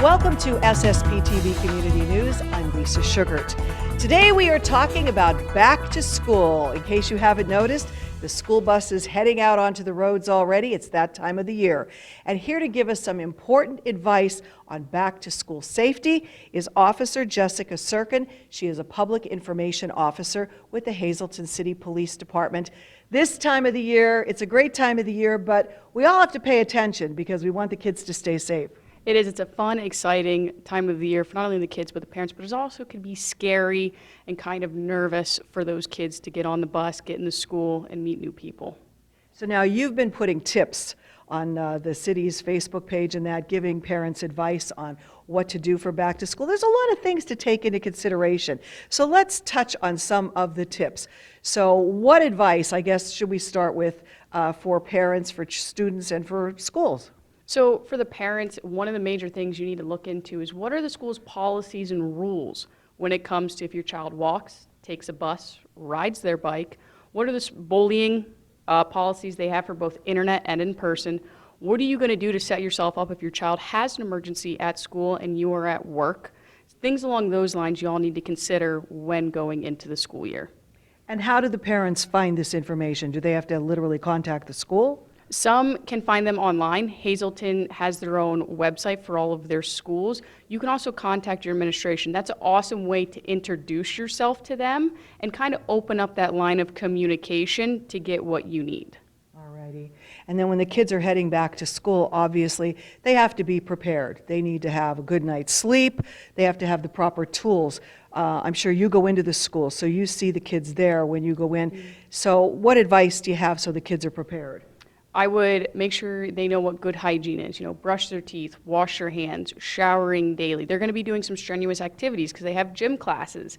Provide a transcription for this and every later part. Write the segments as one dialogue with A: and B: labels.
A: Welcome to SSPTV Community News. I'm Lisa Sugart. Today we are talking about back to school. In case you haven't noticed, the school bus is heading out onto the roads already. It's that time of the year. And here to give us some important advice on back to school safety is Officer Jessica Sirkin. She is a public information officer with the Hazleton City Police Department. This time of the year, it's a great time of the year, but we all have to pay attention because we want the kids to stay safe.
B: It is. It's a fun, exciting time of the year for not only the kids but the parents, but it also can be scary and kind of nervous for those kids to get on the bus, get into school, and meet new people.
A: So now you've been putting tips on the city's Facebook page and that, giving parents advice on what to do for back to school. There's a lot of things to take into consideration. So let's touch on some of the tips. So what advice, I guess, should we start with for parents, for students, and for schools?
B: So for the parents, one of the major things you need to look into is what are the school's policies and rules when it comes to if your child walks, takes a bus, rides their bike. What are the bullying policies they have for both internet and in person? What are you going to do to set yourself up if your child has an emergency at school and you are at work? Things along those lines you all need to consider when going into the school year.
A: And how do the parents find this information? Do they have to literally contact the school?
B: Some can find them online. Hazleton has their own website for all of their schools. You can also contact your administration. That's an awesome way to introduce yourself to them and kind of open up that line of communication to get what you need.
A: Alrighty. And then when the kids are heading back to school, obviously, they have to be prepared. They need to have a good night's sleep. They have to have the proper tools. I'm sure you go into the school, so you see the kids there when you go in. Mm-hmm. So what advice do you have so the kids are prepared?
B: I would make sure they know what good hygiene is. You know, brush their teeth, wash their hands, showering daily. They're going to be doing some strenuous activities because they have gym classes.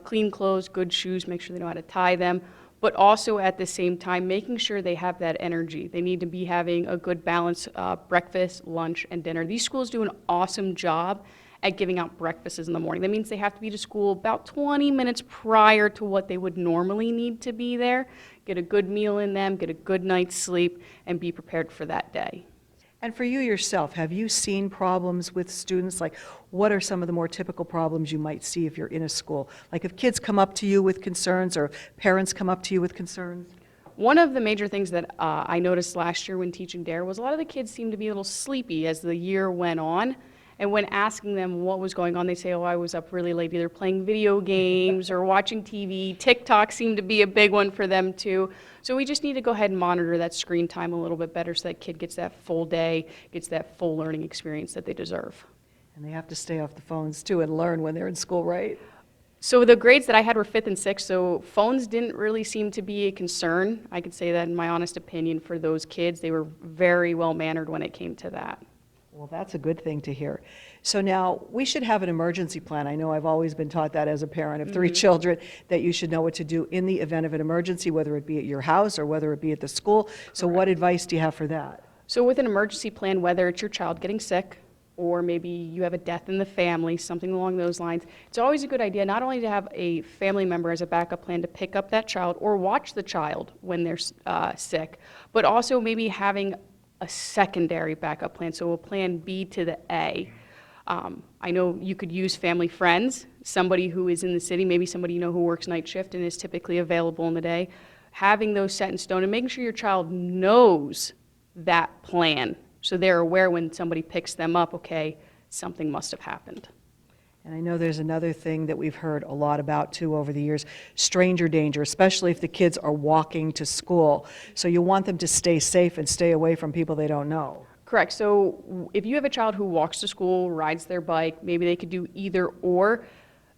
B: Clean clothes, good shoes, make sure they know how to tie them. But also at the same time, making sure they have that energy. They need to be having a good balance, breakfast, lunch, and dinner. These schools do an awesome job at giving out breakfasts in the morning. That means they have to be to school about 20 minutes prior to what they would normally need to be there. Get a good meal in them, get a good night's sleep, and be prepared for that day.
A: And for you yourself, have you seen problems with students? Like, what are some of the more typical problems you might see if you're in a school? Like if kids come up to you with concerns or parents come up to you with concerns?
B: One of the major things that I noticed last year when teaching DARE was a lot of the kids seemed to be a little sleepy as the year went on. And when asking them what was going on, they say, oh, I was up really late, either playing video games or watching TV. TikTok seemed to be a big one for them too. So we just need to go ahead and monitor that screen time a little bit better so that kid gets that full day, gets that full learning experience that they deserve.
A: And they have to stay off the phones too and learn when they're in school, right?
B: So the grades that I had were 5th and 6th, so phones didn't really seem to be a concern. I could say that in my honest opinion for those kids. They were very well mannered when it came to that.
A: Well, that's a good thing to hear. So now we should have an emergency plan. I know I've always been taught that as a parent of 3 children, that you should know what to do in the event of an emergency, whether it be at your house or whether it be at the school. So
B: Correct.
A: What advice do you have for that?
B: So with an emergency plan, whether it's your child getting sick or maybe you have a death in the family, something along those lines, it's always a good idea not only to have a family member as a backup plan to pick up that child or watch the child when they're sick, but also maybe having a secondary backup plan, so a plan B to the A. I know you could use family friends, somebody who is in the city, maybe somebody you know who works night shift and is typically available in the day. Having those set in stone and making sure your child knows that plan so they're aware when somebody picks them up, okay, something must have happened.
A: And I know there's another thing that we've heard a lot about too over the years, stranger danger, especially if the kids are walking to school. So you want them to stay safe and stay away from people they don't know.
B: Correct. So if you have a child who walks to school, rides their bike, maybe they could do either or,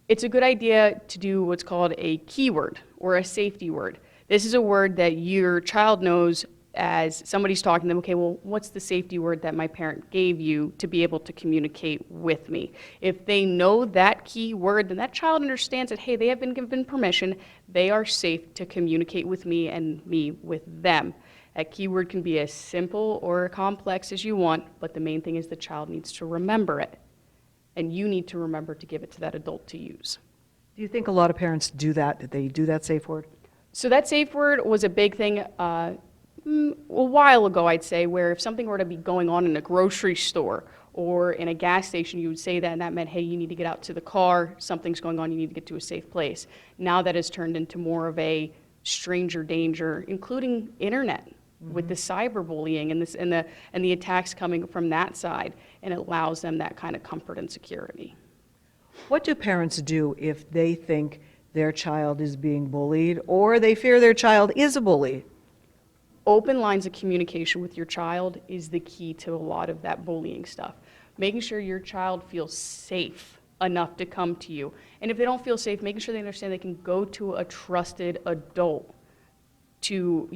B: it's a good idea to do what's called a keyword or a safety word. This is a word that your child knows as somebody's talking to them, okay, well, what's the safety word that my parent gave you to be able to communicate with me? If they know that key word, then that child understands that, hey, they have been given permission, they are safe to communicate with me and me with them. That keyword can be as simple or complex as you want, but the main thing is the child needs to remember it. And you need to remember to give it to that adult to use.
A: Do you think a lot of parents do that? Did they do that safe word?
B: So that safe word was a big thing a while ago, I'd say, where if something were to be going on in a grocery store or in a gas station, you would say that, and that meant, hey, you need to get out to the car, something's going on, you need to get to a safe place. Now that has turned into more of a stranger danger, including internet, with the cyberbullying and the attacks coming from that side, and it allows them that kind of comfort and security.
A: What do parents do if they think their child is being bullied or they fear their child is a bully?
B: Open lines of communication with your child is the key to a lot of that bullying stuff. Making sure your child feels safe enough to come to you. And if they don't feel safe, making sure they understand they can go to a trusted adult to,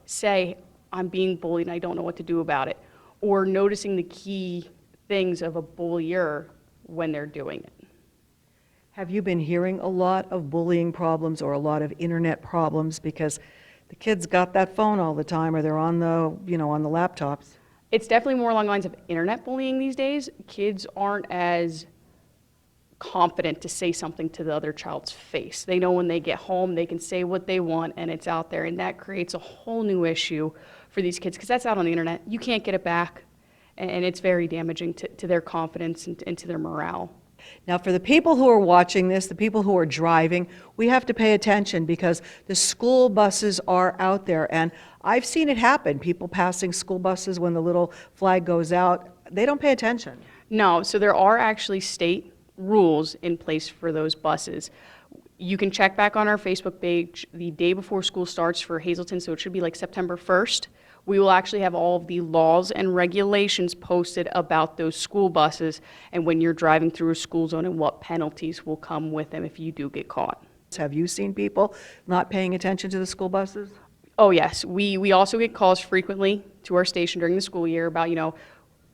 B: say, I'm being bullied and I don't know what to do about it. Or noticing the key things of a bullier when they're doing it.
A: Have you been hearing a lot of bullying problems or a lot of internet problems because the kids got that phone all the time, or they're on the, on the laptops?
B: It's definitely more along the lines of internet bullying these days. Kids aren't as confident to say something to the other child's face. They know when they get home, they can say what they want and it's out there. And that creates a whole new issue for these kids because that's out on the internet. You can't get it back. And it's very damaging to their confidence and to their morale.
A: Now, for the people who are watching this, the people who are driving, we have to pay attention because the school buses are out there. And I've seen it happen. People passing school buses when the little flag goes out, they don't pay attention.
B: No, so there are actually state rules in place for those buses. You can check back on our Facebook page the day before school starts for Hazleton, so it should be like September 1st. We will actually have all of the laws and regulations posted about those school buses and when you're driving through a school zone and what penalties will come with them if you do get caught.
A: Have you seen people not paying attention to the school buses?
B: Oh yes, we also get calls frequently to our station during the school year about,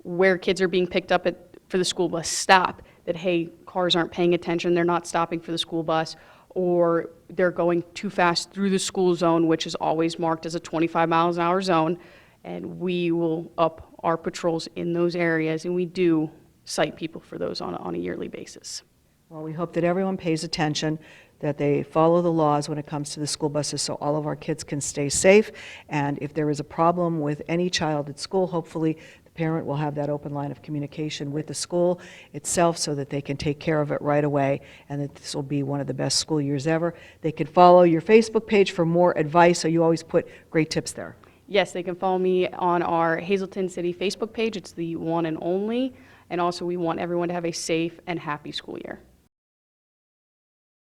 B: where kids are being picked up for the school bus stop, that hey, cars aren't paying attention, they're not stopping for the school bus, or they're going too fast through the school zone, which is always marked as a 25 miles an hour zone, and we will up our patrols in those areas, and we do cite people for those on a yearly basis.
A: Well, we hope that everyone pays attention, that they follow the laws when it comes to the school buses so all of our kids can stay safe, and if there is a problem with any child at school, hopefully parent will have that open line of communication with the school itself so that they can take care of it right away and that this will be one of the best school years ever. They can follow your Facebook page for more advice, so you always put great tips there.
B: Yes, they can follow me on our Hazleton City Facebook page. It's the one and only. And also we want everyone to have a safe and happy school year.